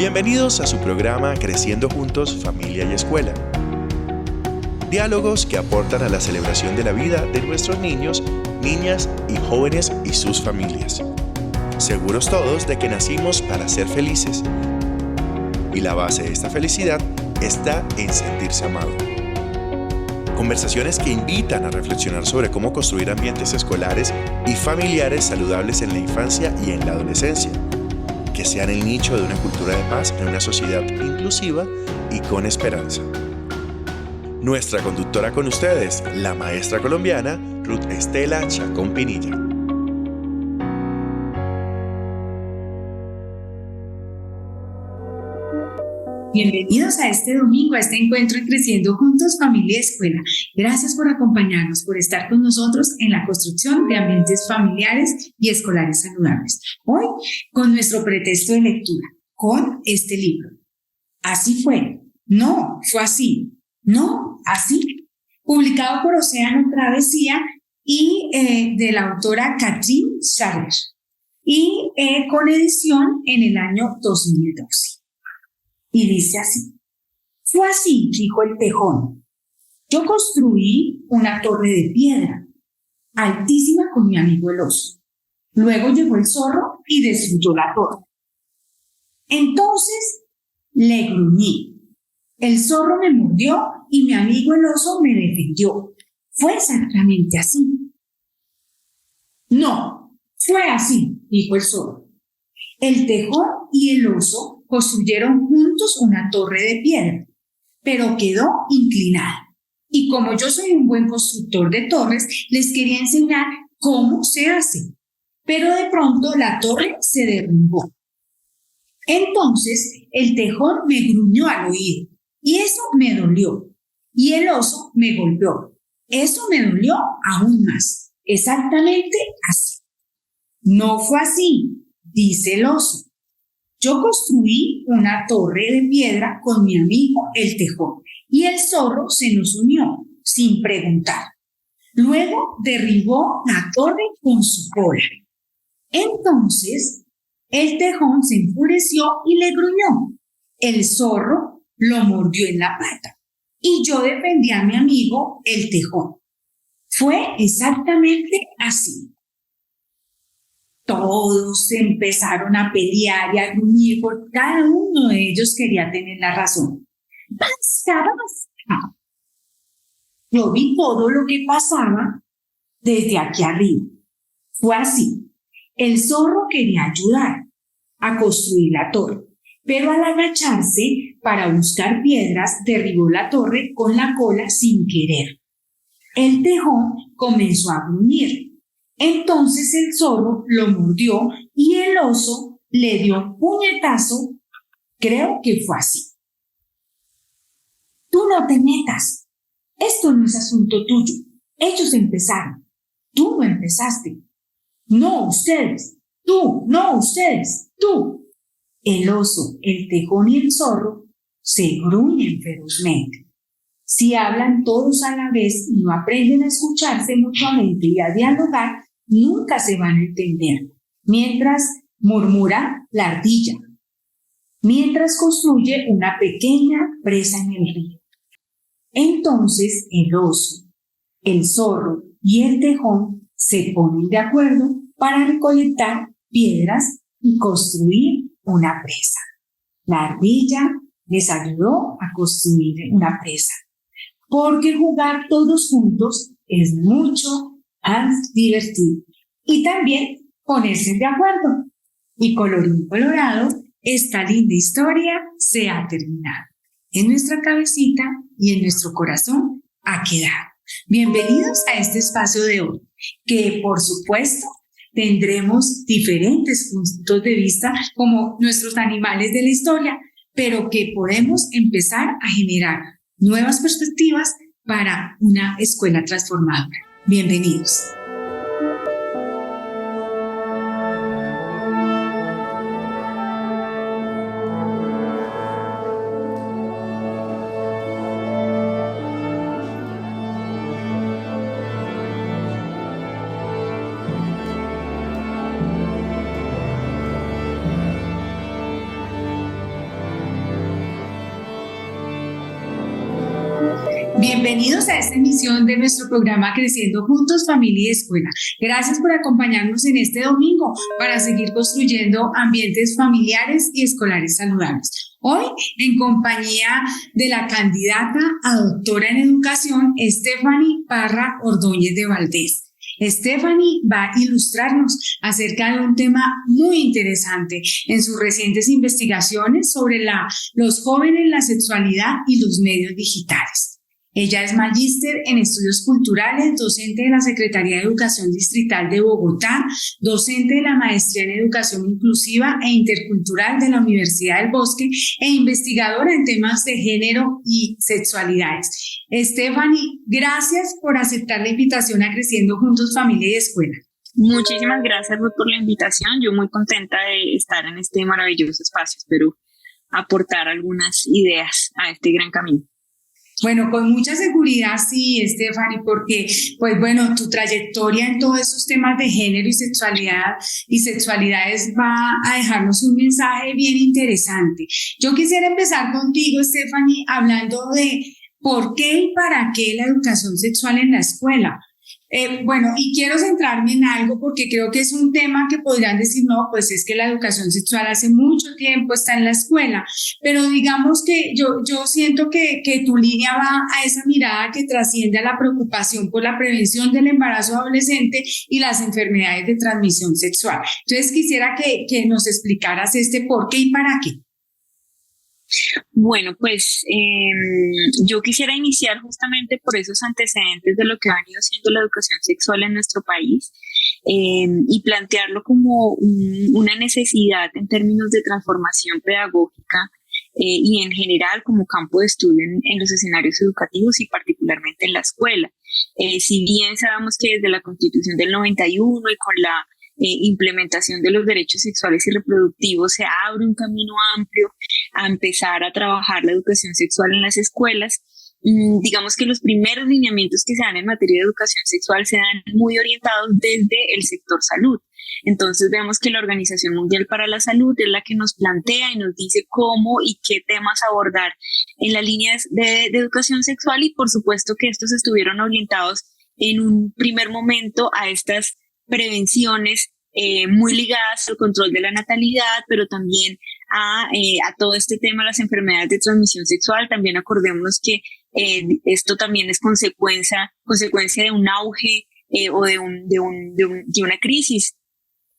Bienvenidos a su programa Creciendo Juntos, Familia y Escuela. Diálogos que aportan a la celebración de la vida de nuestros niños, niñas y jóvenes y sus familias. Seguros todos de que nacimos para ser felices. Y la base de esta felicidad está en sentirse amado. Conversaciones que invitan a reflexionar sobre cómo construir ambientes escolares y familiares saludables en la infancia y en la adolescencia, que sean el nicho de una cultura de paz en una sociedad inclusiva y con esperanza. Nuestra conductora con ustedes, la maestra colombiana Ruth Estela Chacón Pinilla. Bienvenidos a este domingo, a este encuentro en Creciendo Juntos, Familia y Escuela. Gracias por acompañarnos, por estar con nosotros en la construcción de ambientes familiares y escolares saludables. Hoy, con nuestro pretexto de lectura, con este libro. Así fue. No, fue así. No, así. Publicado por Océano Travesía y de la autora Catherine Schaller. Y con edición en el año 2012. Y dice así: fue así, dijo el tejón. Yo construí una torre de piedra, altísima con mi amigo el oso. Luego llegó el zorro y destruyó la torre. Entonces le gruñí. El zorro me mordió y mi amigo el oso me defendió. Fue exactamente así. No, fue así, dijo el zorro. El tejón y el oso construyeron juntos una torre de piedra, pero quedó inclinada. Y como yo soy un buen constructor de torres, les quería enseñar cómo se hace. Pero de pronto la torre se derrumbó. Entonces el tejón me gruñó al oído, y eso me dolió. Y el oso me golpeó. Eso me dolió aún más. Exactamente así. No fue así, dice el oso. Yo construí una torre de piedra con mi amigo el tejón y el zorro se nos unió sin preguntar. Luego derribó la torre con su cola. Entonces el tejón se enfureció y le gruñó. El zorro lo mordió en la pata y yo defendí a mi amigo el tejón. Fue exactamente así. Todos empezaron a pelear y a gruñir porque cada uno de ellos quería tener la razón. ¡Basta, basta! Yo vi todo lo que pasaba desde aquí arriba. Fue así. El zorro quería ayudar a construir la torre, pero al agacharse para buscar piedras, derribó la torre con la cola sin querer. El tejón comenzó a gruñir. Entonces el zorro lo mordió y el oso le dio un puñetazo. Creo que fue así. Tú no te metas. Esto no es asunto tuyo. Ellos empezaron. Tú no empezaste. No ustedes. Tú, no ustedes. Tú. El oso, el tejón y el zorro se gruñen ferozmente. Si hablan todos a la vez y no aprenden a escucharse mutuamente y a dialogar, nunca se van a entender. Mientras murmura la ardilla, mientras construye una pequeña presa en el río. Entonces el oso, el zorro y el tejón se ponen de acuerdo para recolectar piedras y construir una presa. La ardilla les ayudó a construir una presa, porque jugar todos juntos es mucho más divertido. Y también ponerse de acuerdo. Y colorín colorado, esta linda historia se ha terminado. En nuestra cabecita y en nuestro corazón ha quedado. Bienvenidos a este espacio de hoy, que por supuesto tendremos diferentes puntos de vista como nuestros animales de la historia, pero que podemos empezar a generar nuevas perspectivas para una escuela transformadora. Bienvenidos. Bienvenidos a esta emisión de nuestro programa Creciendo Juntos, Familia y Escuela. Gracias por acompañarnos en este domingo para seguir construyendo ambientes familiares y escolares saludables. Hoy, en compañía de la candidata a doctora en educación, Stephanie Parra Ordóñez de Valdés. Stephanie va a ilustrarnos acerca de un tema muy interesante en sus recientes investigaciones sobre los jóvenes, la sexualidad y los medios digitales. Ella es magíster en estudios culturales, docente de la Secretaría de Educación Distrital de Bogotá, docente de la maestría en educación inclusiva e intercultural de la Universidad del Bosque e investigadora en temas de género y sexualidades. Stephanie, gracias por aceptar la invitación a Creciendo Juntos, Familia y Escuela. Muchísimas gracias, Ruth, por la invitación. Yo muy contenta de estar en este maravilloso espacio. Espero aportar algunas ideas a este gran camino. Bueno, con mucha seguridad sí, Stephanie, porque, pues bueno, tu trayectoria en todos estos temas de género y sexualidad y sexualidades va a dejarnos un mensaje bien interesante. Yo quisiera empezar contigo, Stephanie, hablando de por qué y para qué la educación sexual en la escuela. Bueno, y quiero centrarme en algo porque creo que es un tema que podrían decir, no, pues es que la educación sexual hace mucho tiempo está en la escuela, pero digamos que yo siento que tu línea va a esa mirada que trasciende a la preocupación por la prevención del embarazo adolescente y las enfermedades de transmisión sexual. Entonces quisiera que nos explicaras por qué y para qué. Bueno, pues yo quisiera iniciar justamente por esos antecedentes de lo que ha venido siendo la educación sexual en nuestro país y plantearlo como una necesidad en términos de transformación pedagógica y en general como campo de estudio en los escenarios educativos y particularmente en la escuela. Si bien sabemos que desde la Constitución del 91 y con la implementación de los derechos sexuales y reproductivos se abre un camino amplio a empezar a trabajar la educación sexual en las escuelas. Digamos que los primeros lineamientos que se dan en materia de educación sexual se dan muy orientados desde el sector salud. Entonces vemos que la Organización Mundial para la Salud es la que nos plantea y nos dice cómo y qué temas abordar en las líneas de educación sexual, y por supuesto que estos estuvieron orientados en un primer momento a estas prevenciones muy ligadas al control de la natalidad, pero también a todo este tema de las enfermedades de transmisión sexual. También acordémonos que esto también es consecuencia de un auge o de una crisis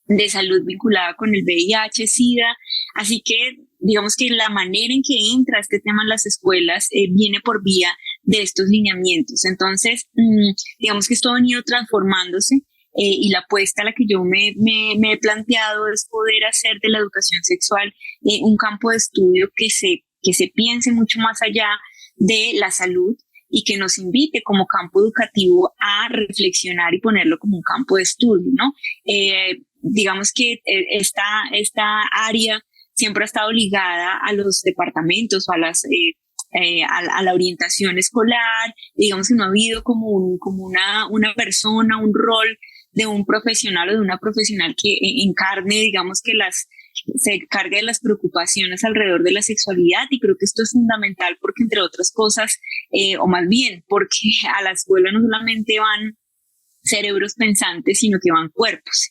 de salud vinculada con el VIH, SIDA. Así que digamos que la manera en que entra este tema en las escuelas viene por vía de estos lineamientos. Entonces, digamos que esto ha venido transformándose. Y la apuesta a la que yo me he planteado es poder hacer de la educación sexual un campo de estudio que se piense mucho más allá de la salud y que nos invite como campo educativo a reflexionar y ponerlo como un campo de estudio, ¿no? Digamos que esta área siempre ha estado ligada a los departamentos o a la orientación escolar. Digamos que no ha habido como una persona, un rol de un profesional o de una profesional que encarne, digamos que se cargue de las preocupaciones alrededor de la sexualidad. Y creo que esto es fundamental porque, entre otras cosas, o más bien porque a la escuela no solamente van cerebros pensantes, sino que van cuerpos.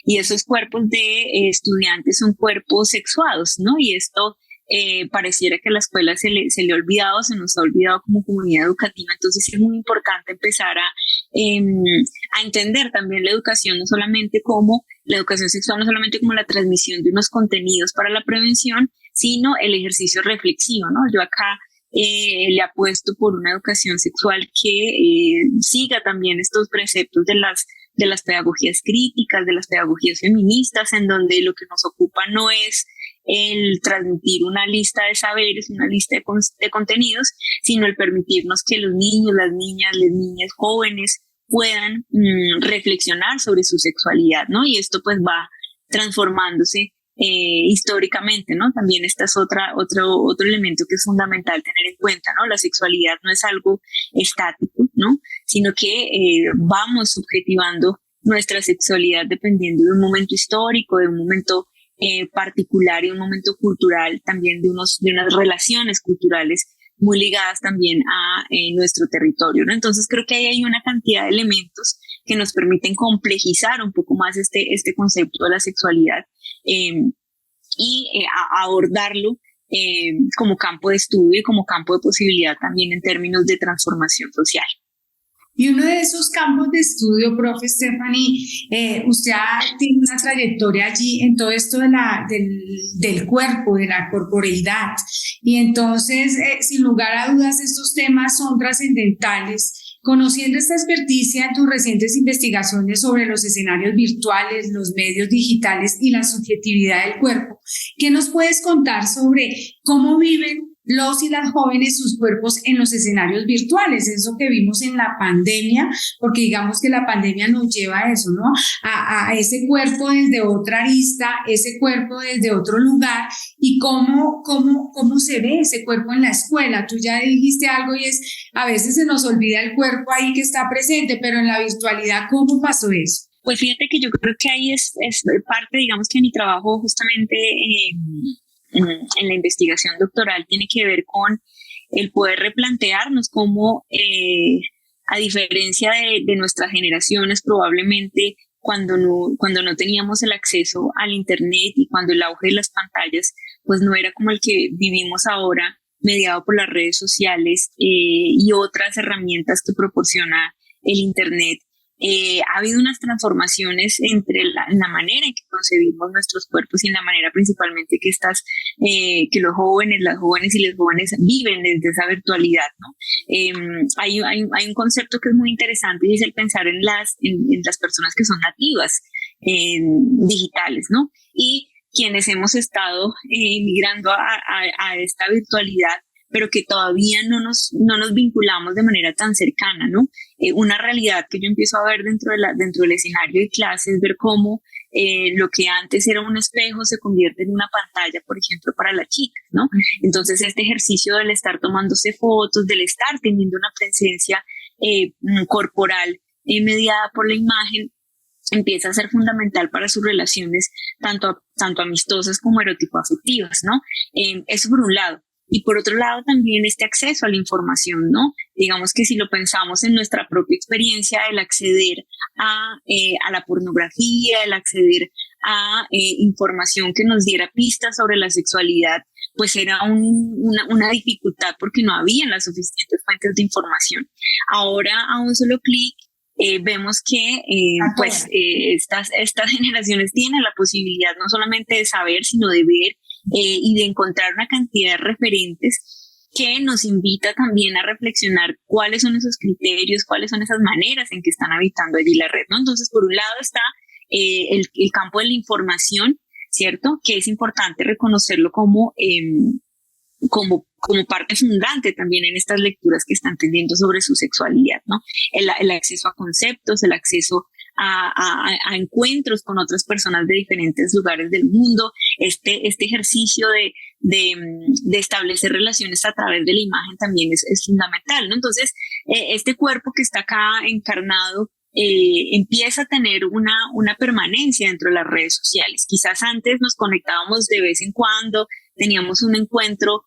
Y esos cuerpos de estudiantes son cuerpos sexuados, ¿no? Y esto pareciera que a la escuela se le ha olvidado, se nos ha olvidado como comunidad educativa. Entonces es muy importante empezar a entender también la educación la educación sexual no solamente como la transmisión de unos contenidos para la prevención, sino el ejercicio reflexivo, ¿no? Yo acá le apuesto por una educación sexual que siga también estos preceptos de las pedagogías críticas, de las pedagogías feministas, en donde lo que nos ocupa no es el transmitir una lista de saberes, una lista de contenidos, sino el permitirnos que los niños, las niñas jóvenes puedan reflexionar sobre su sexualidad, ¿no? Y esto pues va transformándose históricamente, ¿no? También este es otro elemento que es fundamental tener en cuenta, ¿no? La sexualidad no es algo estático, ¿no? Sino que vamos subjetivando nuestra sexualidad dependiendo de un momento histórico, de un momento particular y un momento cultural, también de unas relaciones culturales muy ligadas también a nuestro territorio, ¿no? Entonces creo que ahí hay una cantidad de elementos que nos permiten complejizar un poco más este concepto de la sexualidad abordarlo como campo de estudio y como campo de posibilidad también en términos de transformación social. Y uno de esos campos de estudio, profe Stephanie, usted tiene una trayectoria allí en todo esto del cuerpo, de la corporeidad. Y entonces, sin lugar a dudas, estos temas son trascendentales. Conociendo esta experticia en tus recientes investigaciones sobre los escenarios virtuales, los medios digitales y la subjetividad del cuerpo, ¿qué nos puedes contar sobre cómo viven los y las jóvenes sus cuerpos en los escenarios virtuales? Eso que vimos en la pandemia, porque digamos que la pandemia nos lleva a eso, ¿no? A ese cuerpo desde otra arista, ese cuerpo desde otro lugar, y cómo se ve ese cuerpo en la escuela. Tú ya dijiste algo y es, a veces se nos olvida el cuerpo ahí que está presente, pero en la virtualidad, ¿cómo pasó eso? Pues fíjate que yo creo que ahí es parte, digamos, que mi trabajo justamente en la investigación doctoral tiene que ver con el poder replantearnos cómo, a diferencia de nuestras generaciones, probablemente cuando no teníamos el acceso al Internet y cuando el auge de las pantallas pues no era como el que vivimos ahora, mediado por las redes sociales y otras herramientas que proporciona el Internet. Ha habido unas transformaciones entre la manera en que concebimos nuestros cuerpos y en la manera principalmente que los jóvenes, las jóvenes y los jóvenes viven desde esa virtualidad, ¿no? Hay un concepto que es muy interesante y es el pensar en las personas que son nativas digitales, ¿no? Y quienes hemos estado migrando a esta virtualidad, pero que todavía no nos vinculamos de manera tan cercana, ¿no? Una realidad que yo empiezo a ver dentro del escenario de clases, ver cómo lo que antes era un espejo se convierte en una pantalla, por ejemplo, para las chicas, ¿no? Entonces, este ejercicio del estar tomándose fotos, del estar teniendo una presencia corporal mediada por la imagen, empieza a ser fundamental para sus relaciones, tanto amistosas como erótico-afectivas, ¿no? Eso por un lado. Y por otro lado también este acceso a la información, ¿no? Digamos que si lo pensamos en nuestra propia experiencia, el acceder a la pornografía, el acceder a información que nos diera pistas sobre la sexualidad, pues era una dificultad porque no había las suficientes fuentes de información. Ahora a un solo clic vemos que estas generaciones tienen la posibilidad no solamente de saber, sino de ver y de encontrar una cantidad de referentes que nos invita también a reflexionar cuáles son esos criterios, cuáles son esas maneras en que están habitando allí la red, ¿no? Entonces, por un lado está el campo de la información, ¿cierto? Que es importante reconocerlo como parte fundante también en estas lecturas que están tendiendo sobre su sexualidad, ¿no? El acceso a conceptos, el acceso a encuentros con otras personas de diferentes lugares del mundo, este ejercicio de establecer relaciones a través de la imagen también es fundamental, ¿no? Entonces, este cuerpo que está acá encarnado empieza a tener una permanencia dentro de las redes sociales. Quizás antes nos conectábamos de vez en cuando, teníamos un encuentro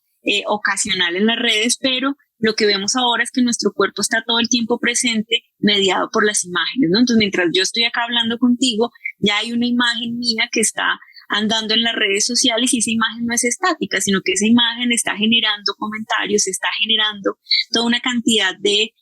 ocasional en las redes, pero lo que vemos ahora es que nuestro cuerpo está todo el tiempo presente, mediado por las imágenes, ¿no? Entonces, mientras yo estoy acá hablando contigo, ya hay una imagen mía que está andando en las redes sociales y esa imagen no es estática, sino que esa imagen está generando comentarios, está generando toda una cantidad de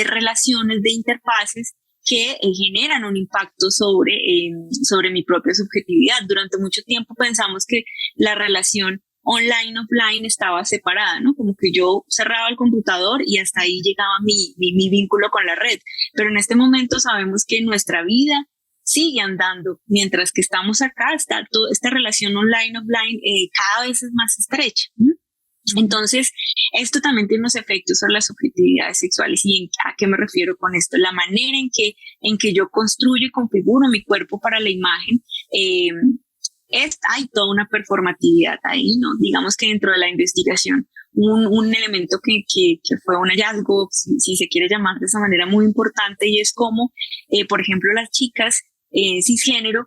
relaciones, de interfaces que generan un impacto sobre mi propia subjetividad. Durante mucho tiempo pensamos que la relación online, offline estaba separada, ¿no? Como que yo cerraba el computador y hasta ahí llegaba mi vínculo con la red. Pero en este momento sabemos que nuestra vida sigue andando. Mientras que estamos acá, está toda esta relación online, offline, cada vez es más estrecha, ¿no? Entonces, esto también tiene unos efectos sobre las subjetividades sexuales. ¿Y a qué me refiero con esto? La manera en que yo construyo y configuro mi cuerpo para la imagen, hay toda una performatividad ahí, ¿no? Digamos que dentro de la investigación, un elemento que fue un hallazgo, si se quiere llamar de esa manera, muy importante, y es cómo, por ejemplo, las chicas cisgénero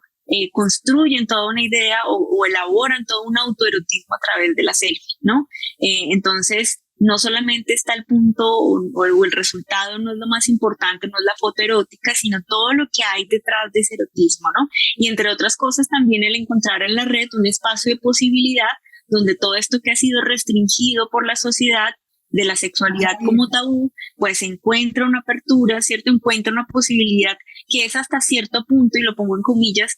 construyen toda una idea o elaboran todo un autoerotismo a través de la selfie, ¿no? Entonces, no solamente está el punto o el resultado no es lo más importante, no es la foto erótica, sino todo lo que hay detrás de ese erotismo, ¿no? Y entre otras cosas también el encontrar en la red un espacio de posibilidad donde todo esto que ha sido restringido por la sociedad de la sexualidad como tabú, pues encuentra una apertura, ¿cierto? Encuentra una posibilidad que es hasta cierto punto, y lo pongo en comillas,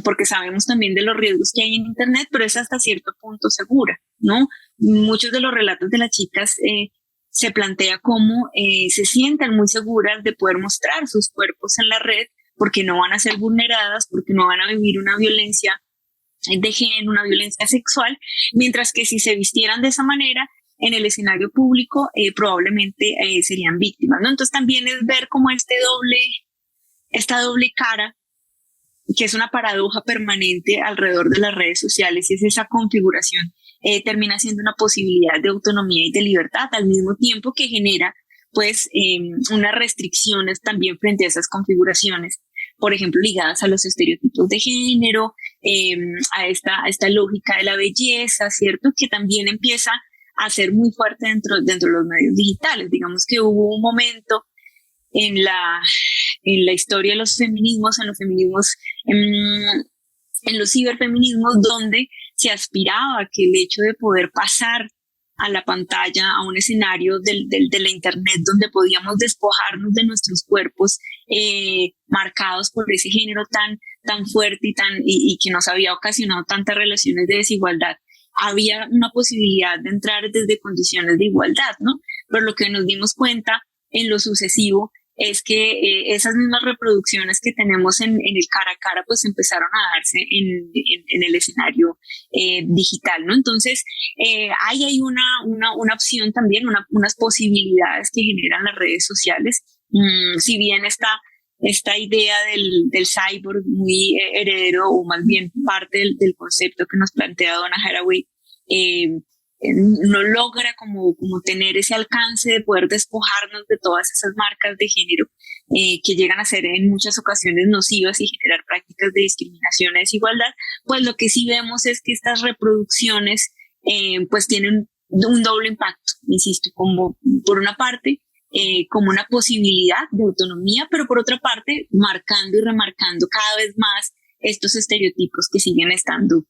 porque sabemos también de los riesgos que hay en Internet, pero es hasta cierto punto segura, ¿no? Muchos de los relatos de las chicas se plantea cómo se sientan muy seguras de poder mostrar sus cuerpos en la red porque no van a ser vulneradas, porque no van a vivir una violencia de género, una violencia sexual, mientras que si se vistieran de esa manera en el escenario público, probablemente serían víctimas, ¿no? Entonces también es ver como esta doble cara, que es una paradoja permanente alrededor de las redes sociales, y es esa configuración, termina siendo una posibilidad de autonomía y de libertad, al mismo tiempo que genera pues unas restricciones también frente a esas configuraciones, por ejemplo, ligadas a los estereotipos de género, a esta lógica de la belleza, ¿cierto? Que también empieza a ser muy fuerte dentro de los medios digitales. Digamos que hubo un momento en la historia de los feminismos, en los ciberfeminismos, donde se aspiraba a que el hecho de poder pasar a la pantalla, a un escenario de la internet donde podíamos despojarnos de nuestros cuerpos marcados por ese género tan fuerte y que nos había ocasionado tantas relaciones de desigualdad, había una posibilidad de entrar desde condiciones de igualdad, ¿no? Pero lo que nos dimos cuenta en lo sucesivo es que esas mismas reproducciones que tenemos en el cara a cara, pues empezaron a darse en el escenario digital, ¿no? Entonces, ahí hay una opción también, unas posibilidades que generan las redes sociales. Si bien esta idea del cyborg muy heredero, o más bien parte del concepto que nos plantea Donna Haraway, no logra como tener ese alcance de poder despojarnos de todas esas marcas de género que llegan a ser en muchas ocasiones nocivas y generar prácticas de discriminación y desigualdad, pues lo que sí vemos es que estas reproducciones pues tienen un doble impacto, insisto, como por una parte como una posibilidad de autonomía, pero por otra parte marcando y remarcando cada vez más estos estereotipos que siguen estando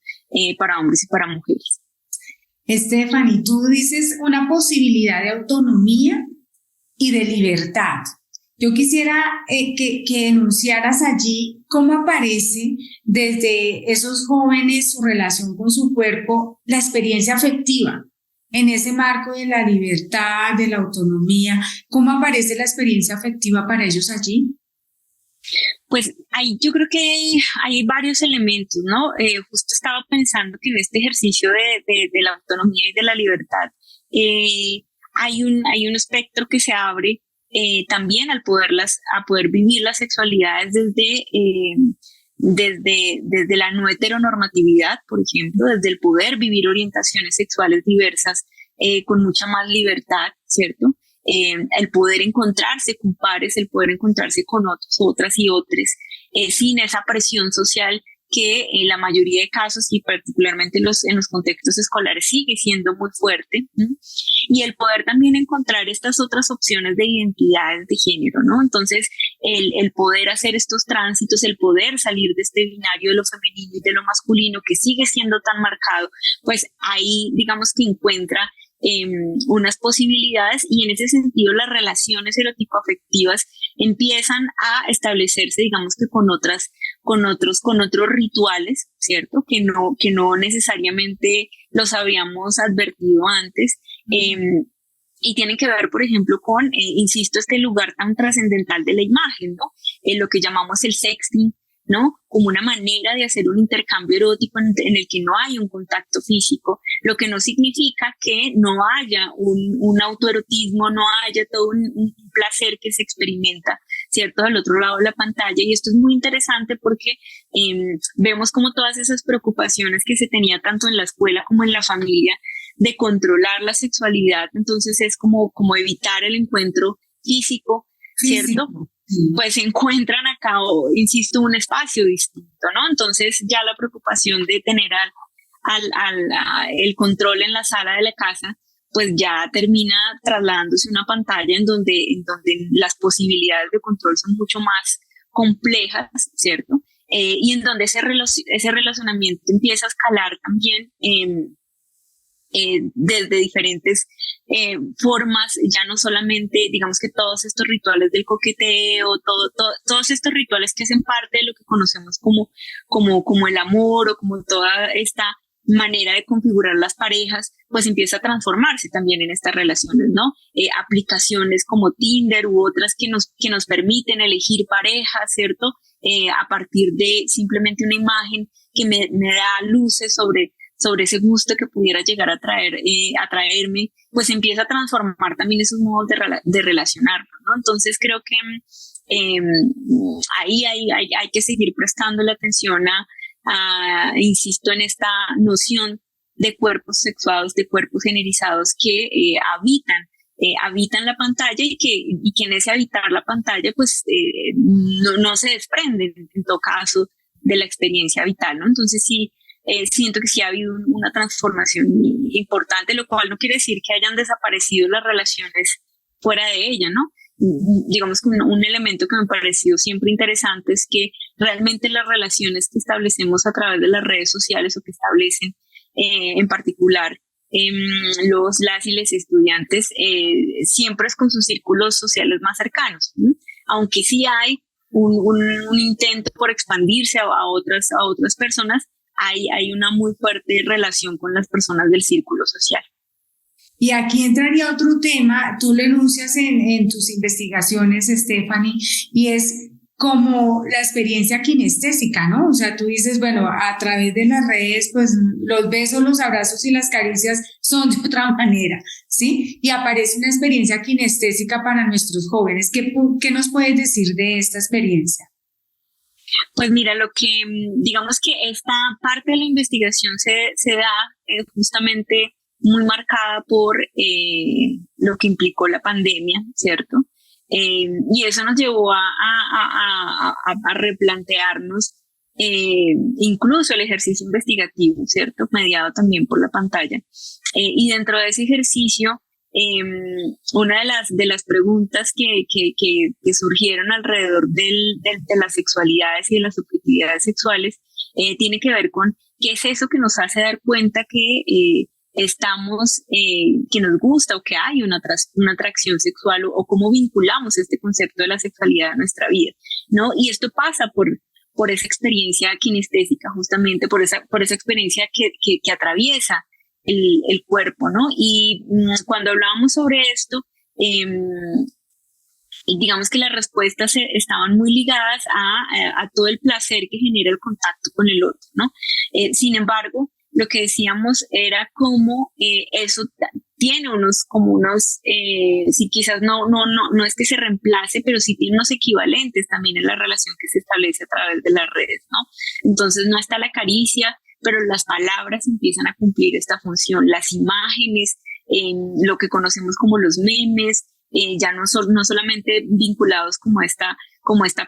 para hombres y para mujeres. Stephanie, tú dices una posibilidad de autonomía y de libertad. Yo quisiera que enunciaras allí cómo aparece desde esos jóvenes su relación con su cuerpo, la experiencia afectiva, en ese marco de la libertad, de la autonomía. ¿Cómo aparece la experiencia afectiva para ellos allí? Pues yo creo que hay varios elementos, ¿no? Justo estaba pensando que en este ejercicio de la autonomía y de la libertad hay un espectro que se abre también a poder vivir las sexualidades desde la no heteronormatividad, por ejemplo, desde el poder vivir orientaciones sexuales diversas con mucha más libertad, ¿cierto? El poder encontrarse con pares, el poder encontrarse con otras y otros, sin esa presión social que en la mayoría de casos y particularmente en los contextos escolares sigue siendo muy fuerte, y el poder también encontrar estas otras opciones de identidades de género, ¿no? Entonces, el poder hacer estos tránsitos, el poder salir de este binario de lo femenino y de lo masculino que sigue siendo tan marcado, pues ahí digamos que encuentra unas posibilidades, y en ese sentido las relaciones erótico-afectivas empiezan a establecerse, digamos que con otros rituales, ¿cierto? Que no necesariamente los habíamos advertido antes, y tienen que ver, por ejemplo, con, insisto, este lugar tan trascendental de la imagen, ¿no? Lo que llamamos el sexting, ¿no? Como una manera de hacer un intercambio erótico en el que no hay un contacto físico, lo que no significa que no haya un autoerotismo, no haya todo un placer que se experimenta, ¿cierto? Del otro lado de la pantalla. Y esto es muy interesante porque vemos como todas esas preocupaciones que se tenía tanto en la escuela como en la familia de controlar la sexualidad, entonces es como evitar el encuentro físico, ¿cierto? Pues se encuentran acá, insisto, un espacio distinto, ¿no? Entonces ya la preocupación de tener el control en la sala de la casa, pues ya termina trasladándose a una pantalla en donde las posibilidades de control son mucho más complejas, ¿cierto? Y en donde ese relacionamiento empieza a escalar también desde diferentes formas, ya no solamente, digamos que todos estos rituales del coqueteo, todos estos rituales que hacen parte de lo que conocemos como el amor o como toda esta manera de configurar las parejas, pues empieza a transformarse también en estas relaciones, ¿no? Aplicaciones como Tinder u otras que nos permiten elegir parejas, ¿cierto? A partir de simplemente una imagen que me da luces sobre ese gusto que pudiera llegar a atraerme, pues empieza a transformar también esos modos de relacionarnos, ¿no? Entonces creo que ahí hay que seguir prestando la atención insisto en esta noción de cuerpos sexuados, de cuerpos generizados que habitan la pantalla y que en ese habitar la pantalla pues no se desprenden en todo caso de la experiencia vital, ¿no? Entonces sí, siento que sí ha habido una transformación importante, lo cual no quiere decir que hayan desaparecido las relaciones fuera de ella, ¿no? Digamos que un elemento que me ha parecido siempre interesante es que realmente las relaciones que establecemos a través de las redes sociales o que establecen en particular las y les estudiantes siempre es con sus círculos sociales más cercanos, ¿sí? Aunque sí hay un intento por expandirse a otras personas, hay una muy fuerte relación con las personas del círculo social. Y aquí entraría otro tema, tú lo enuncias en tus investigaciones, Stephanie, y es como la experiencia kinestésica, ¿no? O sea, tú dices, bueno, a través de las redes, pues los besos, los abrazos y las caricias son de otra manera, ¿sí? Y aparece una experiencia kinestésica para nuestros jóvenes. ¿Qué nos puedes decir de esta experiencia? Pues mira, digamos que esta parte de la investigación se da justamente muy marcada por lo que implicó la pandemia, ¿cierto? Y eso nos llevó a replantearnos incluso el ejercicio investigativo, ¿cierto? Mediado también por la pantalla. Y dentro de ese ejercicio, una de las preguntas que surgieron alrededor de las sexualidades y de las subjetividades sexuales tiene que ver con qué es eso que nos hace dar cuenta que que nos gusta o que hay una atracción sexual o cómo vinculamos este concepto de la sexualidad a nuestra vida, ¿no? Y esto pasa por esa experiencia kinestésica, justamente por esa experiencia que atraviesa el cuerpo, ¿no? Y cuando hablábamos sobre esto, digamos que las respuestas estaban muy ligadas a todo el placer que genera el contacto con el otro, ¿no? Sin embargo, lo que decíamos era cómo eso tiene sí, quizás no es que se reemplace, pero sí tiene unos equivalentes también en la relación que se establece a través de las redes, ¿no? Entonces no está la caricia, pero las palabras empiezan a cumplir esta función, las imágenes, lo que conocemos como los memes, ya no solamente vinculados como esta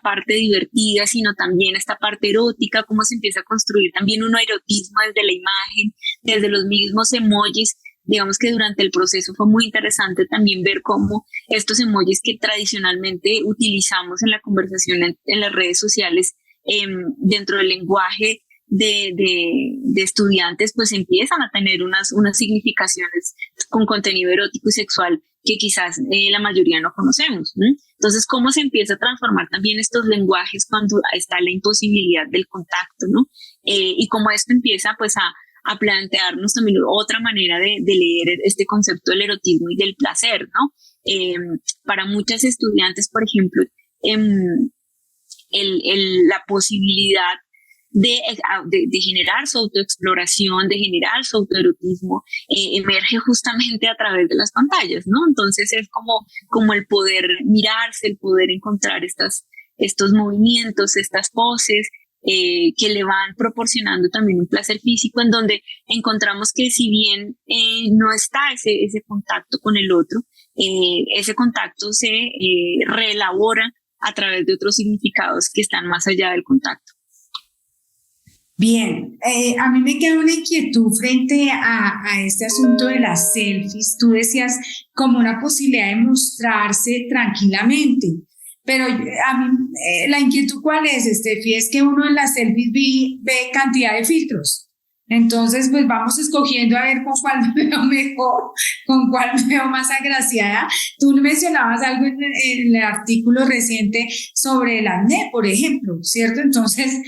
parte divertida, sino también esta parte erótica, cómo se empieza a construir también un erotismo desde la imagen, desde los mismos emojis. Digamos que durante el proceso fue muy interesante también ver cómo estos emojis que tradicionalmente utilizamos en la conversación en las redes sociales, dentro del lenguaje de estudiantes, pues empiezan a tener unas significaciones con contenido erótico y sexual que quizás la mayoría no conocemos, ¿no? Entonces, ¿cómo se empieza a transformar también estos lenguajes cuando está la imposibilidad del contacto, ¿no? Y cómo esto empieza pues a plantearnos también otra manera de leer este concepto del erotismo y del placer, ¿no? Para muchas estudiantes, por ejemplo, la posibilidad de generar su autoexploración, de generar su autoerotismo, emerge justamente a través de las pantallas, ¿no? Entonces es como el poder mirarse, el poder encontrar estos movimientos, estas poses, que le van proporcionando también un placer físico, en donde encontramos que si bien no está ese contacto con el otro, ese contacto se reelabora a través de otros significados que están más allá del contacto. Bien, a mí me queda una inquietud frente a este asunto de las selfies. Tú decías como una posibilidad de mostrarse tranquilamente, pero a mí la inquietud ¿cuál es, Estefi? Es que uno en las selfies ve cantidad de filtros. Entonces, pues vamos escogiendo a ver con cuál me veo mejor, con cuál me veo más agraciada. Tú mencionabas algo en el artículo reciente sobre el acné, por ejemplo, ¿cierto? Entonces,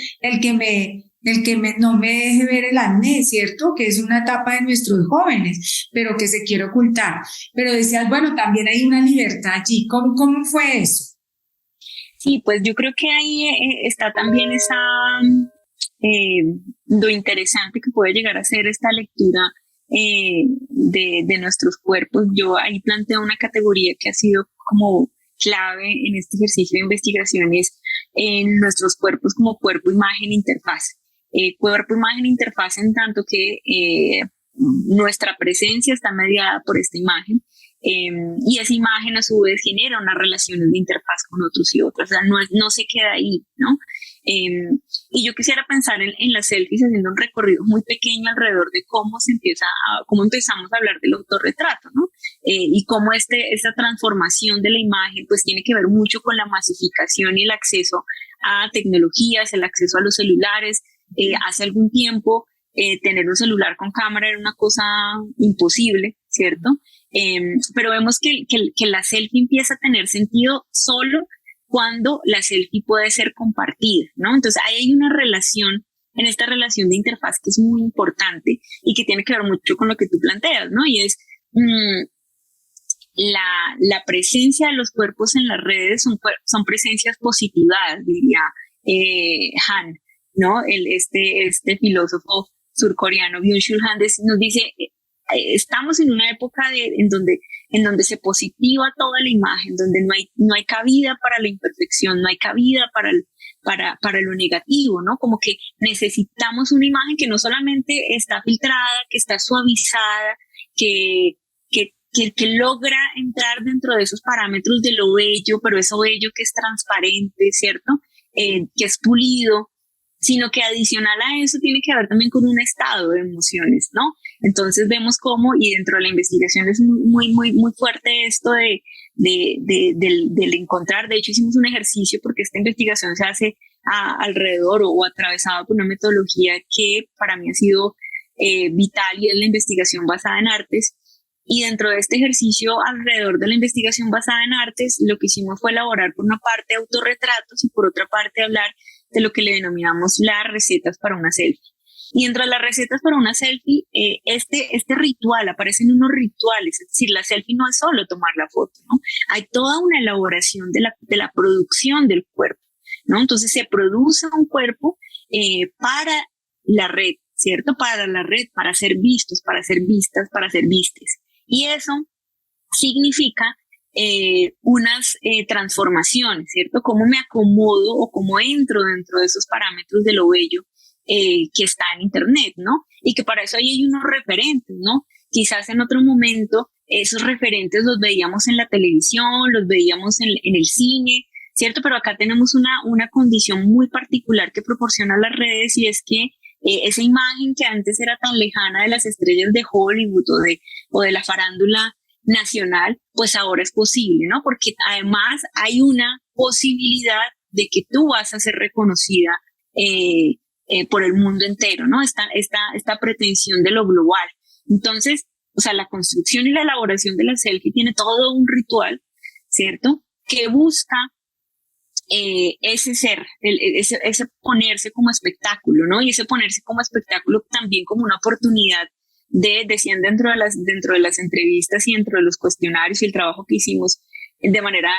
no me deje ver el acné, ¿cierto? Que es una etapa de nuestros jóvenes, pero que se quiere ocultar. Pero decías, bueno, también hay una libertad allí. ¿Cómo fue eso? Sí, pues yo creo que ahí está también lo interesante que puede llegar a ser esta lectura de nuestros cuerpos. Yo ahí planteo una categoría que ha sido como clave en este ejercicio de investigaciones en nuestros cuerpos como cuerpo, imagen, interfaz. Cuerpo, imagen, interfaz en tanto que nuestra presencia está mediada por esta imagen. Y esa imagen a su vez genera unas relaciones de interfaz con otros y otras, o sea, no se queda ahí, ¿no? Y yo quisiera pensar en las selfies haciendo un recorrido muy pequeño alrededor de cómo cómo empezamos a hablar del autorretrato, ¿no? Y cómo esta transformación de la imagen pues tiene que ver mucho con la masificación y el acceso a tecnologías, el acceso a los celulares. Hace algún tiempo tener un celular con cámara era una cosa imposible, ¿cierto? Pero vemos que la selfie empieza a tener sentido solo cuando la selfie puede ser compartida, ¿no? Entonces ahí hay una relación, en esta relación de interfaz que es muy importante y que tiene que ver mucho con lo que tú planteas, ¿no? Y es la presencia de los cuerpos en las redes son presencias positivadas, diría Han, ¿no? Este filósofo surcoreano, Byung-Chul Han, nos dice, estamos en una época en donde se positiva toda la imagen, donde no hay cabida para la imperfección, no hay cabida para lo negativo, ¿no? Como que necesitamos una imagen que no solamente está filtrada, que está suavizada, que logra entrar dentro de esos parámetros de lo bello, pero eso bello que es transparente, ¿cierto? Que es pulido, sino que adicional a eso tiene que ver también con un estado de emociones, ¿no? Entonces vemos cómo, y dentro de la investigación es muy, muy, muy fuerte esto del encontrar. De hecho, hicimos un ejercicio porque esta investigación se hace alrededor o atravesado por una metodología que para mí ha sido vital, y es la investigación basada en artes. Y dentro de este ejercicio alrededor de la investigación basada en artes, lo que hicimos fue elaborar por una parte autorretratos y por otra parte hablar de lo que le denominamos las recetas para una selfie. Y dentro de las recetas para una selfie, este ritual, aparecen unos rituales, es decir, la selfie no es solo tomar la foto, ¿no? Hay toda una elaboración de la producción del cuerpo, ¿no? Entonces se produce un cuerpo para la red, ¿cierto? Para la red, para ser vistos, para ser vistas, para ser vistes. Y eso significa unas transformaciones, ¿cierto? Cómo me acomodo o cómo entro dentro de esos parámetros de lo bello que está en Internet, ¿no? Y que para eso ahí hay unos referentes, ¿no? Quizás en otro momento esos referentes los veíamos en la televisión, los veíamos en el cine, ¿cierto? Pero acá tenemos una condición muy particular que proporciona las redes, y es que esa imagen que antes era tan lejana de las estrellas de Hollywood o de la farándula nacional, pues ahora es posible, ¿no? Porque además hay una posibilidad de que tú vas a ser reconocida por el mundo entero, ¿no? Esta pretensión de lo global. Entonces, o sea, la construcción y la elaboración de la selfie tiene todo un ritual, ¿cierto? Que busca ese ser, ese ponerse como espectáculo, ¿no? Y ese ponerse como espectáculo también como una oportunidad decían dentro de las entrevistas y dentro de los cuestionarios y el trabajo que hicimos de manera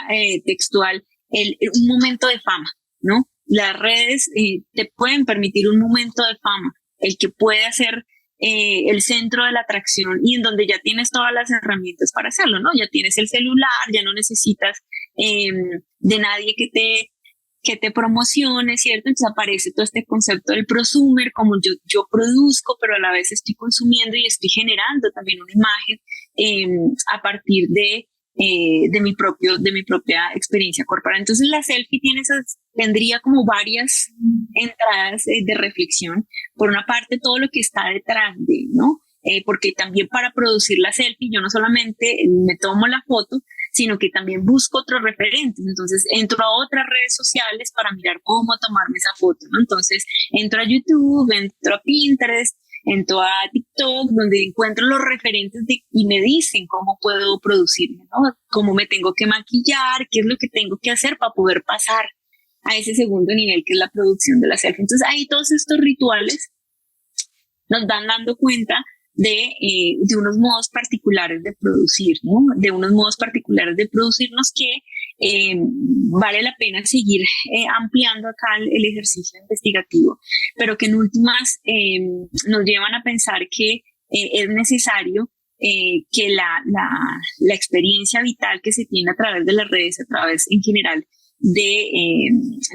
textual, un momento de fama, ¿no? Las redes te pueden permitir un momento de fama, el que puede ser el centro de la atracción, y en donde ya tienes todas las herramientas para hacerlo, ¿no? Ya tienes el celular, ya no necesitas de nadie que te promocione, ¿cierto? Entonces aparece todo este concepto del prosumer, como yo produzco, pero a la vez estoy consumiendo y estoy generando también una imagen a partir de de mi propia experiencia corporal. Entonces la selfie tendría como varias entradas de reflexión. Por una parte, todo lo que está detrás de, ¿no? Porque también para producir la selfie yo no solamente me tomo la foto, sino que también busco otros referentes. Entonces entro a otras redes sociales para mirar cómo tomarme esa foto, ¿no? Entonces entro a YouTube, entro a Pinterest, entro a TikTok, donde encuentro los referentes y me dicen cómo puedo producirme, ¿no? Cómo me tengo que maquillar, qué es lo que tengo que hacer para poder pasar a ese segundo nivel que es la producción de la selfie. Entonces ahí todos estos rituales nos van dando cuenta de unos modos particulares de producir, ¿no? De unos modos particulares de producirnos que vale la pena seguir ampliando acá el ejercicio investigativo, pero que en últimas nos llevan a pensar que es necesario que la experiencia vital que se tiene a través de las redes, a través en general de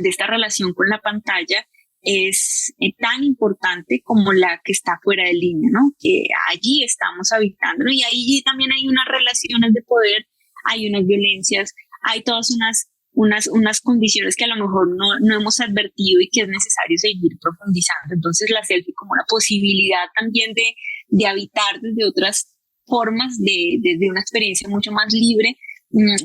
esta relación con la pantalla, es tan importante como la que está fuera de línea, ¿no? Que allí estamos habitando, ¿no? Y ahí también hay unas relaciones de poder, hay unas violencias, hay todas unas condiciones que a lo mejor no hemos advertido y que es necesario seguir profundizando. Entonces la selfie como una posibilidad también de habitar desde otras formas, desde una experiencia mucho más libre,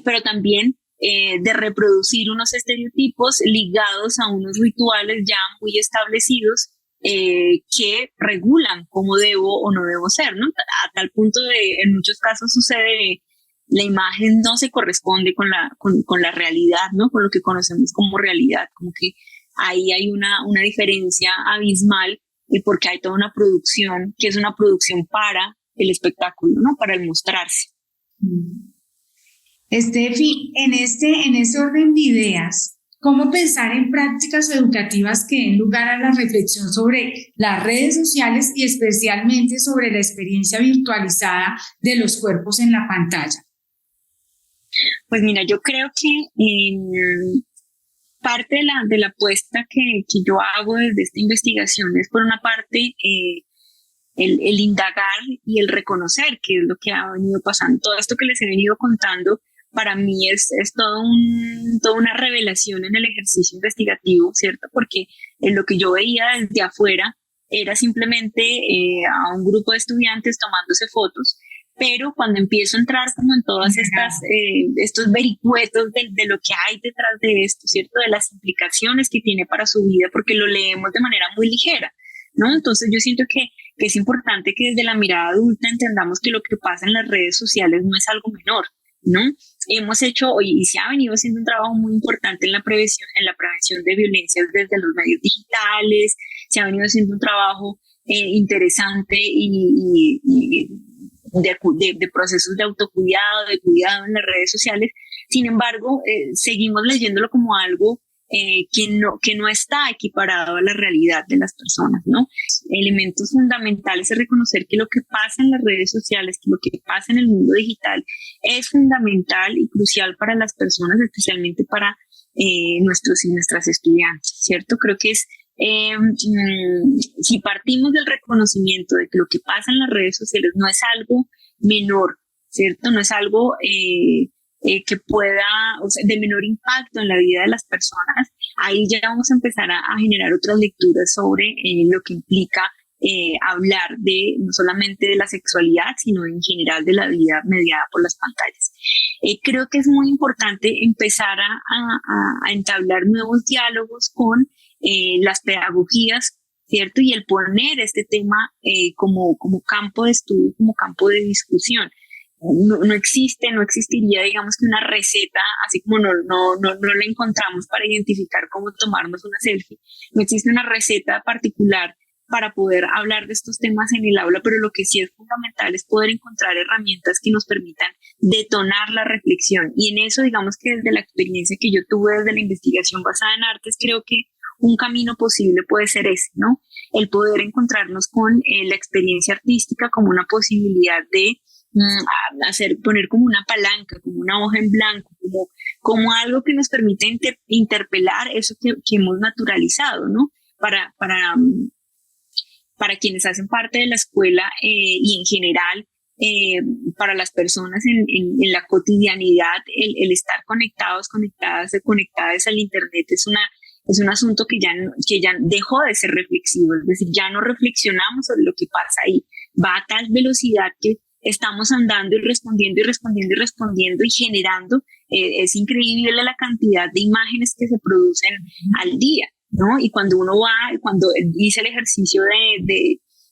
pero también de reproducir unos estereotipos ligados a unos rituales ya muy establecidos que regulan cómo debo o no debo ser, ¿no? A tal punto en muchos casos sucede, la imagen no se corresponde con la realidad, ¿no? Con lo que conocemos como realidad, como que ahí hay una diferencia abismal porque hay toda una producción que es una producción para el espectáculo, ¿no? Para el mostrarse. Estefi, en este orden de ideas, ¿cómo pensar en prácticas educativas que den lugar a la reflexión sobre las redes sociales y especialmente sobre la experiencia virtualizada de los cuerpos en la pantalla? Pues mira, yo creo que parte de la apuesta que yo hago desde esta investigación es, por una parte, el indagar y el reconocer qué es lo que ha venido pasando. Todo esto que les he venido contando para mí es toda una revelación en el ejercicio investigativo, ¿cierto? Porque lo que yo veía desde afuera era simplemente a un grupo de estudiantes tomándose fotos, pero cuando empiezo a entrar como en todas estos vericuetos de lo que hay detrás de esto, ¿cierto? De las implicaciones que tiene para su vida, porque lo leemos de manera muy ligera, ¿no? Entonces yo siento que es importante que desde la mirada adulta entendamos que lo que pasa en las redes sociales no es algo menor, ¿no? Hemos hecho y se ha venido haciendo un trabajo muy importante en la prevención de violencias desde los medios digitales, se ha venido haciendo un trabajo interesante y de procesos de autocuidado, de cuidado en las redes sociales. Sin embargo, seguimos leyéndolo como algo que no está equiparado a la realidad de las personas, ¿no? Elementos fundamentales es reconocer que lo que pasa en las redes sociales, que lo que pasa en el mundo digital es fundamental y crucial para las personas, especialmente para nuestros y nuestras estudiantes, ¿cierto? Creo que es si partimos del reconocimiento de que lo que pasa en las redes sociales no es algo menor, ¿cierto? No es algo que pueda, o sea, de menor impacto en la vida de las personas, ahí ya vamos a empezar a generar otras lecturas sobre lo que implica hablar no solamente de la sexualidad, sino en general de la vida mediada por las pantallas. Creo que es muy importante empezar a entablar nuevos diálogos con las pedagogías, ¿cierto? Y el poner este tema como campo de estudio, como campo de discusión. No existiría, digamos, que una receta, así como no la encontramos para identificar cómo tomarnos una selfie. No existe una receta particular para poder hablar de estos temas en el aula, pero lo que sí es fundamental es poder encontrar herramientas que nos permitan detonar la reflexión. Y en eso, digamos que desde la experiencia que yo tuve desde la investigación basada en artes, creo que un camino posible puede ser ese, ¿no? El poder encontrarnos con la experiencia artística como una posibilidad de poner como una palanca, como una hoja en blanco, como algo que nos permite interpelar eso que hemos naturalizado, ¿no? Para quienes hacen parte de la escuela y en general para las personas en la cotidianidad, el estar conectadas al Internet es un asunto que ya dejó de ser reflexivo, es decir, ya no reflexionamos sobre lo que pasa ahí, va a tal velocidad que estamos andando y respondiendo y respondiendo y respondiendo y generando, es increíble la cantidad de imágenes que se producen al día, ¿no? Y cuando cuando hice el ejercicio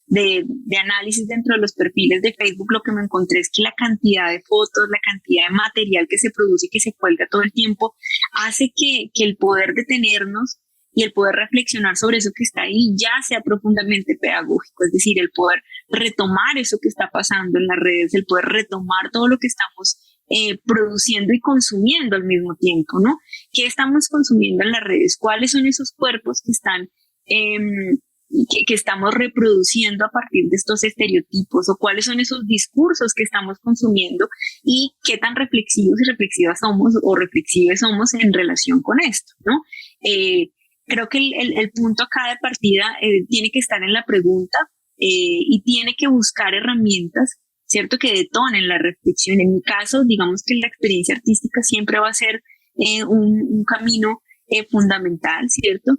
de análisis dentro de los perfiles de Facebook, lo que me encontré es que la cantidad de fotos, la cantidad de material que se produce y que se cuelga todo el tiempo hace que el poder detenernos y el poder reflexionar sobre eso que está ahí ya sea profundamente pedagógico, es decir, el poder retomar eso que está pasando en las redes, el poder retomar todo lo que estamos produciendo y consumiendo al mismo tiempo, ¿no? ¿Qué estamos consumiendo en las redes? ¿Cuáles son esos cuerpos que están que estamos reproduciendo a partir de estos estereotipos, o cuáles son esos discursos que estamos consumiendo y qué tan reflexivos y reflexivas somos o reflexivas somos en relación con esto, ¿no? Creo que el punto acá de partida tiene que estar en la pregunta y tiene que buscar herramientas, ¿cierto?, que detonen la reflexión. En mi caso, digamos que la experiencia artística siempre va a ser un camino fundamental, ¿cierto?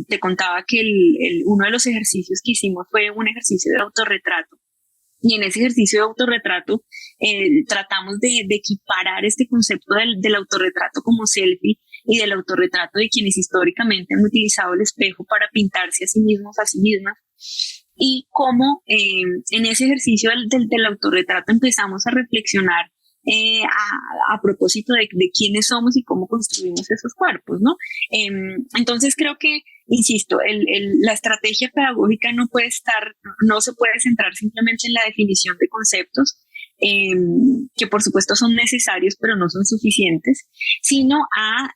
Te contaba que uno de los ejercicios que hicimos fue un ejercicio de autorretrato. Y en ese ejercicio de autorretrato tratamos de equiparar este concepto del autorretrato como selfie y del autorretrato de quienes históricamente han utilizado el espejo para pintarse a sí mismos, a sí mismas. Y cómo en ese ejercicio del autorretrato empezamos a reflexionar a propósito de quiénes somos y cómo construimos esos cuerpos, ¿no? Entonces creo que, insisto, la estrategia pedagógica no se puede centrar simplemente en la definición de conceptos, que por supuesto son necesarios, pero no son suficientes, sino a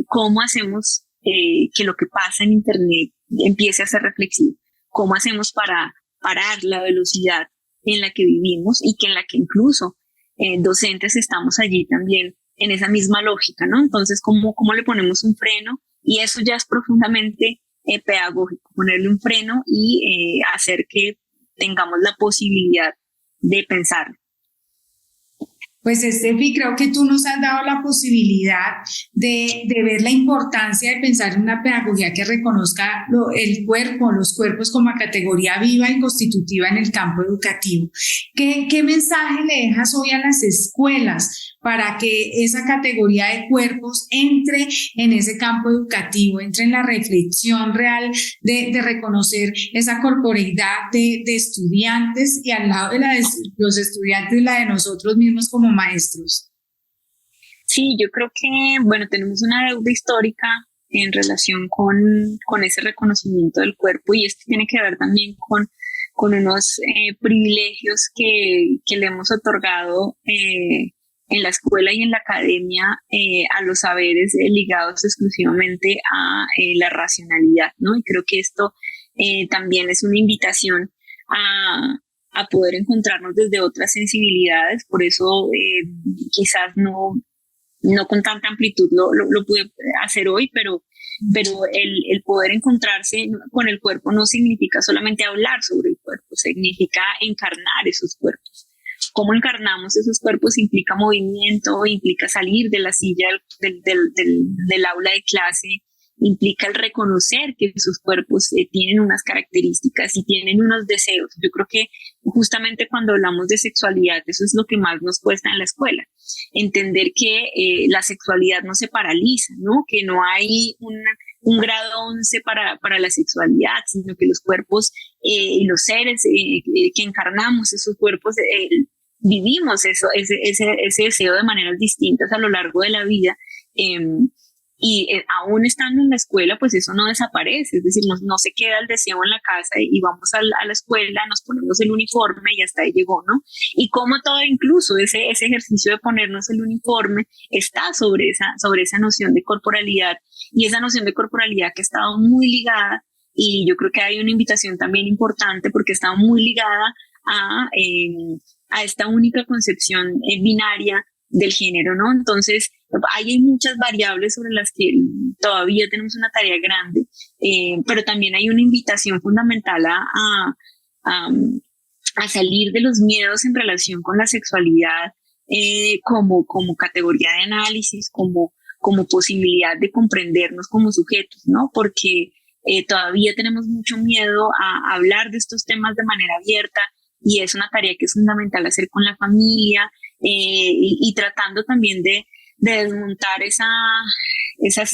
cómo hacemos que lo que pasa en Internet empiece a ser reflexivo, cómo hacemos para parar la velocidad en la que vivimos y que en la que incluso docentes estamos allí también en esa misma lógica, ¿no? Entonces, ¿cómo le ponemos un freno? Y eso ya es profundamente pedagógico, ponerle un freno y hacer que tengamos la posibilidad de pensar. Pues Estefi, creo que tú nos has dado la posibilidad de ver la importancia de pensar en una pedagogía que reconozca los cuerpos como categoría viva y constitutiva en el campo educativo. ¿Qué mensaje le dejas hoy a las escuelas para que esa categoría de cuerpos entre en ese campo educativo, entre en la reflexión real de reconocer esa corporeidad de estudiantes y al lado de los estudiantes, la de nosotros mismos como maestros? Sí, yo creo que, bueno, tenemos una deuda histórica en relación con ese reconocimiento del cuerpo, y esto tiene que ver también con unos privilegios que le hemos otorgado en la escuela y en la academia a los saberes ligados exclusivamente a la racionalidad, ¿no? Y creo que esto también es una invitación a poder encontrarnos desde otras sensibilidades. Por eso quizás no con tanta amplitud lo pude hacer hoy, pero el poder encontrarse con el cuerpo no significa solamente hablar sobre el cuerpo, significa encarnar esos cuerpos. Cómo encarnamos esos cuerpos implica movimiento, implica salir de la silla del aula de clase, implica el reconocer que sus cuerpos tienen unas características y tienen unos deseos. Yo creo que justamente cuando hablamos de sexualidad, eso es lo que más nos cuesta en la escuela. Entender que la sexualidad no se paraliza, ¿no? Que no hay un grado 11 para la sexualidad, sino que los cuerpos y los seres que encarnamos, esos cuerpos, vivimos ese deseo de maneras distintas a lo largo de la vida. Y aún estando en la escuela, pues eso no desaparece, es decir, no se queda el deseo en la casa y vamos a la escuela, nos ponemos el uniforme y hasta ahí llegó, ¿no? Y como todo, incluso ese ejercicio de ponernos el uniforme está sobre esa noción de corporalidad, y esa noción de corporalidad que ha estado muy ligada, y yo creo que hay una invitación también importante porque está muy ligada a esta única concepción binaria del género, ¿no? Entonces, hay muchas variables sobre las que todavía tenemos una tarea grande, pero también hay una invitación fundamental a salir de los miedos en relación con la sexualidad como categoría de análisis, como posibilidad de comprendernos como sujetos, ¿no? Porque todavía tenemos mucho miedo a hablar de estos temas de manera abierta y es una tarea que es fundamental hacer con la familia y tratando también de desmontar esa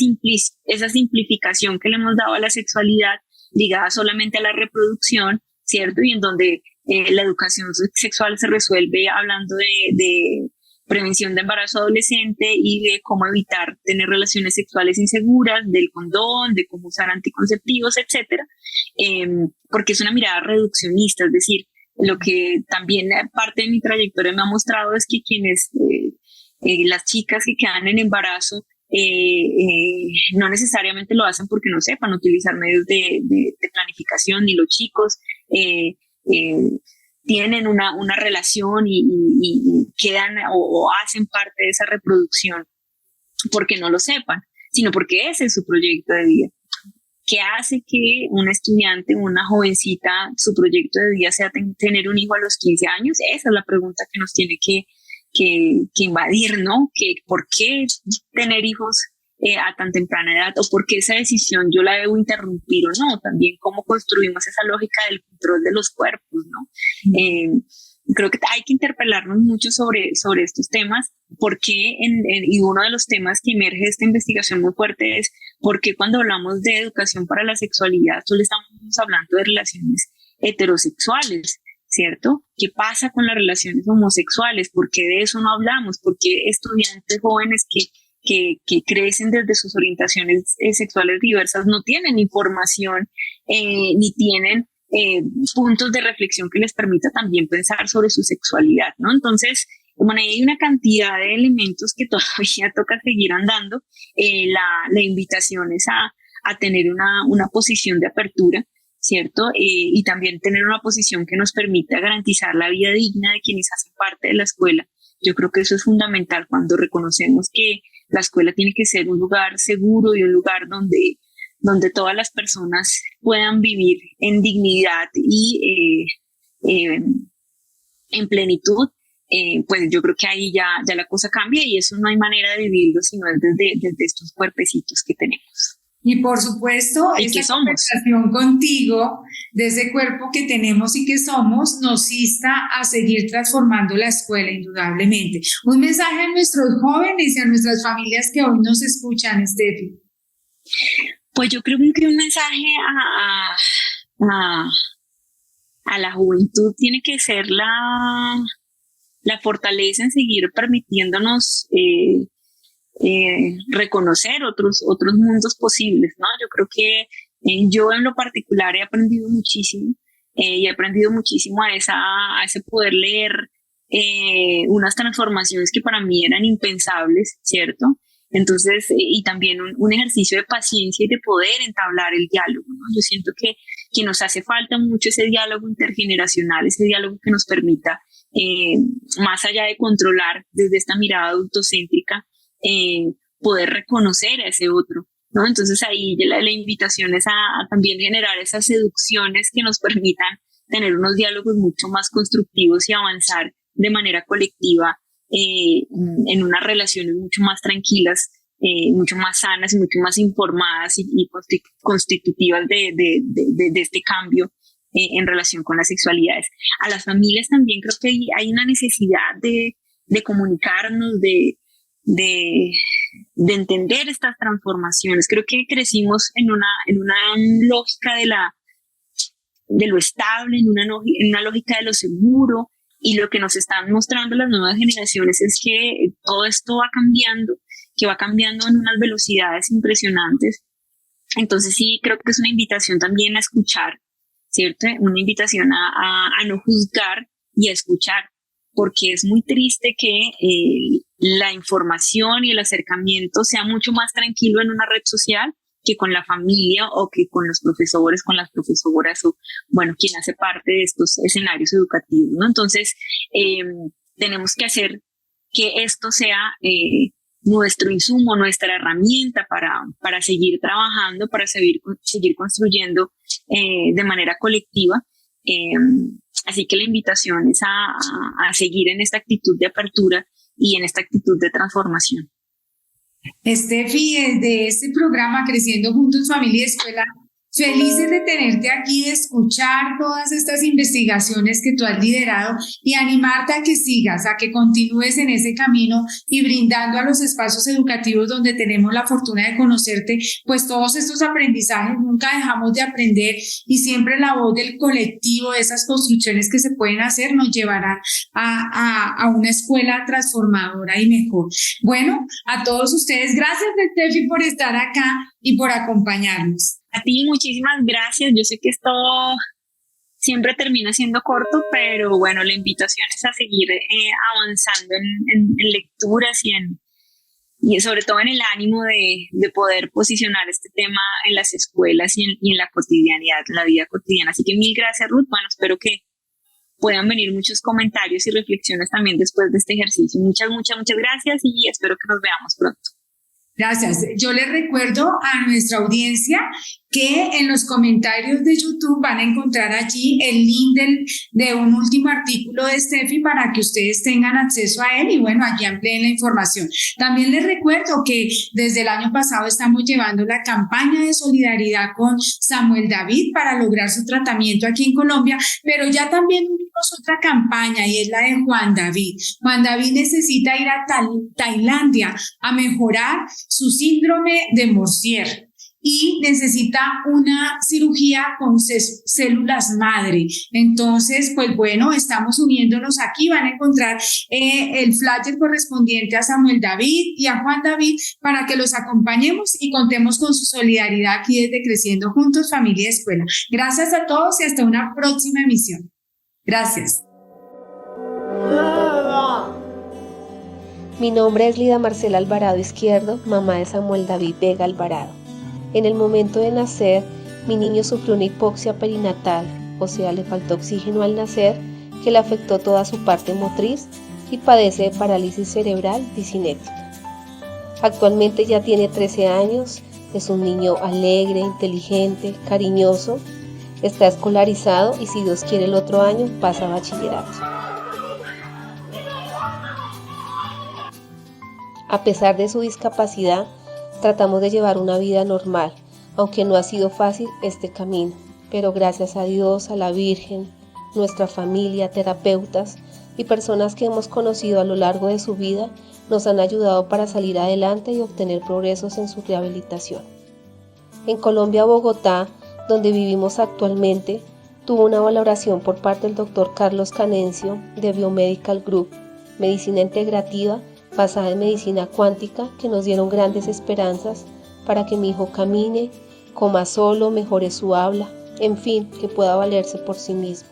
simplificación que le hemos dado a la sexualidad ligada solamente a la reproducción, ¿cierto? Y en donde la educación sexual se resuelve hablando de prevención de embarazo adolescente y de cómo evitar tener relaciones sexuales inseguras, del condón, de cómo usar anticonceptivos, etcétera, porque es una mirada reduccionista, es decir, lo que también parte de mi trayectoria me ha mostrado es que las chicas que quedan en embarazo no necesariamente lo hacen porque no sepan utilizar medios de planificación, ni los chicos tienen una relación y quedan o hacen parte de esa reproducción porque no lo sepan, sino porque ese es su proyecto de vida. ¿Qué hace que una estudiante, una jovencita, su proyecto de vida sea tener un hijo a los 15 años? Esa es la pregunta que nos tiene que invadir, ¿no? ¿Por qué tener hijos a tan temprana edad? ¿O por qué esa decisión yo la debo interrumpir o no? También cómo construimos esa lógica del control de los cuerpos, ¿no? Creo que hay que interpelarnos mucho sobre estos temas, porque y uno de los temas que emerge de esta investigación muy fuerte es por qué cuando hablamos de educación para la sexualidad solo estamos hablando de relaciones heterosexuales, ¿cierto? ¿Qué pasa con las relaciones homosexuales? ¿Por qué de eso no hablamos? ¿Por qué estudiantes jóvenes que crecen desde sus orientaciones sexuales diversas no tienen información ni tienen puntos de reflexión que les permita también pensar sobre su sexualidad, ¿no? Entonces, bueno, hay una cantidad de elementos que todavía toca seguir andando. La invitación es a tener una posición de apertura, ¿cierto? Y también tener una posición que nos permita garantizar la vida digna de quienes hacen parte de la escuela. Yo creo que eso es fundamental cuando reconocemos que la escuela tiene que ser un lugar seguro y un lugar donde todas las personas puedan vivir en dignidad y en plenitud. Pues yo creo que ahí ya la cosa cambia y eso no hay manera de vivirlo sino desde estos cuerpecitos que tenemos. Y por supuesto, ¿Y esta qué somos? conversación contigo, de ese cuerpo que tenemos y que somos, nos insta a seguir transformando la escuela, indudablemente. Un mensaje a nuestros jóvenes y a nuestras familias que hoy nos escuchan, Estefi. Pues yo creo que un mensaje a la juventud tiene que ser la fortaleza en seguir permitiéndonos reconocer otros mundos posibles, ¿no? Yo creo que yo en lo particular he aprendido muchísimo y he aprendido muchísimo a ese poder leer unas transformaciones que para mí eran impensables, ¿cierto? Entonces, y también un ejercicio de paciencia y de poder entablar el diálogo, ¿no? Yo siento que nos hace falta mucho ese diálogo intergeneracional, ese diálogo que nos permita, más allá de controlar desde esta mirada adultocéntrica, poder reconocer a ese otro, ¿no? Entonces ahí la invitación es a también generar esas seducciones que nos permitan tener unos diálogos mucho más constructivos y avanzar de manera colectiva en unas relaciones mucho más tranquilas, mucho más sanas y mucho más informadas y constitutivas de este cambio en relación con las sexualidades. A las familias también creo que hay una necesidad de comunicarnos, de entender estas transformaciones. Creo que crecimos en una lógica de lo estable, en una lógica de lo seguro, y lo que nos están mostrando las nuevas generaciones es que todo esto va cambiando, que va cambiando en unas velocidades impresionantes. Entonces sí, creo que es una invitación también a escuchar, ¿cierto? Una invitación a no juzgar y a escuchar, porque es muy triste que la información y el acercamiento sea mucho más tranquilo en una red social que con la familia o que con los profesores, con las profesoras o, bueno, quien hace parte de estos escenarios educativos, ¿no? Entonces, tenemos que hacer que esto sea nuestro insumo, nuestra herramienta para seguir trabajando, para seguir construyendo de manera colectiva Así que la invitación es a seguir en esta actitud de apertura y en esta actitud de transformación. Estefi, desde este programa Creciendo Juntos Familia y Escuela, felices de tenerte aquí, de escuchar todas estas investigaciones que tú has liderado y animarte a que sigas, a que continúes en ese camino y brindando a los espacios educativos donde tenemos la fortuna de conocerte, pues todos estos aprendizajes nunca dejamos de aprender y siempre la voz del colectivo, de esas construcciones que se pueden hacer, nos llevarán a una escuela transformadora y mejor. Bueno, a todos ustedes, gracias Estefi por estar acá y por acompañarnos. A ti muchísimas gracias. Yo sé que esto siempre termina siendo corto, pero bueno, la invitación es a seguir avanzando en lecturas y sobre todo en el ánimo de poder posicionar este tema en las escuelas y en la cotidianidad, en la vida cotidiana. Así que mil gracias, Ruth. Bueno, espero que puedan venir muchos comentarios y reflexiones también después de este ejercicio. Muchas gracias y espero que nos veamos pronto. Gracias. Yo les recuerdo a nuestra audiencia que en los comentarios de YouTube van a encontrar allí el link de un último artículo de Estefi para que ustedes tengan acceso a él y bueno, allí amplíen la información. También les recuerdo que desde el año pasado estamos llevando la campaña de solidaridad con Samuel David para lograr su tratamiento aquí en Colombia, pero ya también unimos otra campaña y es la de Juan David. Juan David necesita ir a Tailandia a mejorar su síndrome de Morsier y necesita una cirugía con células madre. Entonces, pues bueno, estamos uniéndonos aquí, van a encontrar el flyer correspondiente a Samuel David y a Juan David para que los acompañemos y contemos con su solidaridad aquí desde Creciendo Juntos, Familia y Escuela. Gracias a todos y hasta una próxima emisión. Gracias. Mi nombre es Lida Marcela Alvarado Izquierdo, mamá de Samuel David Vega Alvarado. En el momento de nacer, mi niño sufrió una hipoxia perinatal, o sea, le faltó oxígeno al nacer, que le afectó toda su parte motriz y padece de parálisis cerebral disinética. Actualmente ya tiene 13 años, es un niño alegre, inteligente, cariñoso, está escolarizado y si Dios quiere el otro año pasa a bachillerato. A pesar de su discapacidad, tratamos de llevar una vida normal, aunque no ha sido fácil este camino, pero gracias a Dios, a la Virgen, nuestra familia, terapeutas y personas que hemos conocido a lo largo de su vida, nos han ayudado para salir adelante y obtener progresos en su rehabilitación. En Colombia, Bogotá, donde vivimos actualmente, tuvo una valoración por parte del Dr. Carlos Canencio de Biomedical Group, Medicina Integrativa, basada en medicina cuántica, que nos dieron grandes esperanzas para que mi hijo camine, coma solo, mejore su habla, en fin, que pueda valerse por sí mismo.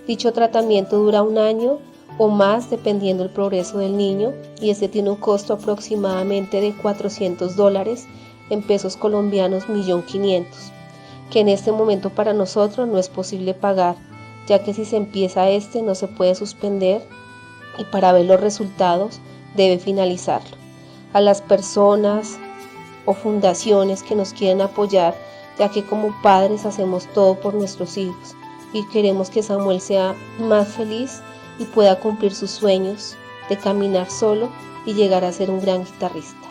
Dicho tratamiento dura 1 año o más dependiendo del progreso del niño y este tiene un costo aproximadamente de $400 en pesos colombianos 1.500.000, que en este momento para nosotros no es posible pagar, ya que si se empieza no se puede suspender y para ver los resultados debe finalizarlo. A las personas o fundaciones que nos quieren apoyar, ya que como padres hacemos todo por nuestros hijos y queremos que Samuel sea más feliz y pueda cumplir sus sueños de caminar solo y llegar a ser un gran guitarrista.